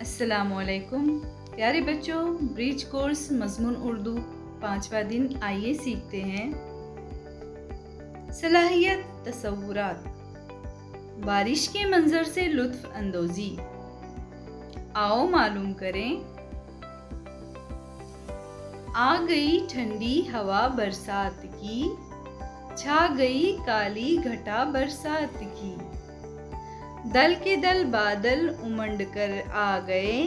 अस्सलामुअलैकुम प्यारे बच्चों, ब्रिज कोर्स मज़मून उर्दू 5वां दिन। आइए सीखते हैं सलाहियत तसव्वुरात, बारिश के मंजर से लुत्फ अंदोज़ी। आओ मालूम करें। आ गई ठंडी हवा बरसात की, छा गई काली घटा बरसात की। दल के दल बादल उमंड कर आ गए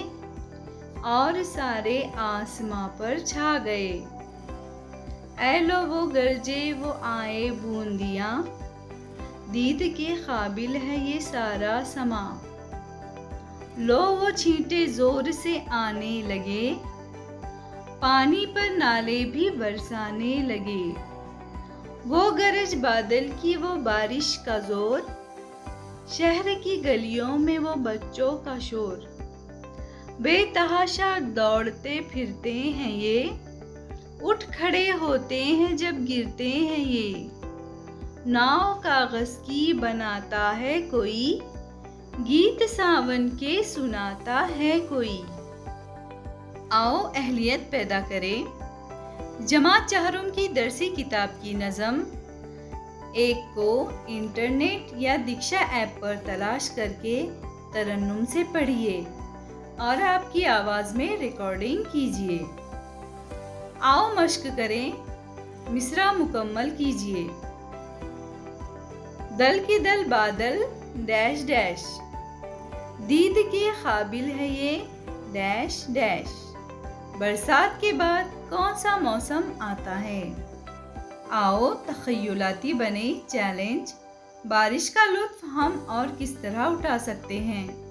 और सारे आसमां पर छा गए। ऐ लो वो गरजे वो आए बूंदियां, दीद के काबिल है ये सारा समा। लो वो छींटे जोर से आने लगे, पानी पर नाले भी बरसाने लगे। वो गरज बादल की वो बारिश का जोर, शहर की गलियों में वो बच्चों का शोर। बेतहाशा दौड़ते फिरते हैं ये, उठ खड़े होते हैं जब गिरते हैं ये। नाव कागज की बनाता है कोई, गीत सावन के सुनाता है कोई। आओ अहलियत पैदा करें। जमात चहरुम की दरसी किताब की नज़म एक को इंटरनेट या दीक्षा ऐप पर तलाश करके तरन्नुम से पढ़िए और आपकी आवाज़ में रिकॉर्डिंग कीजिए। आओ मश्क करें, मिसरा मुकम्मल कीजिए। दल के दल बादल डैश डैश, दीद के काबिल है ये डैश डैश। बरसात के बाद कौन सा मौसम आता है? आओ तख़य्युलाती बने चैलेंज, बारिश का लुत्फ़ हम और किस तरह उठा सकते हैं।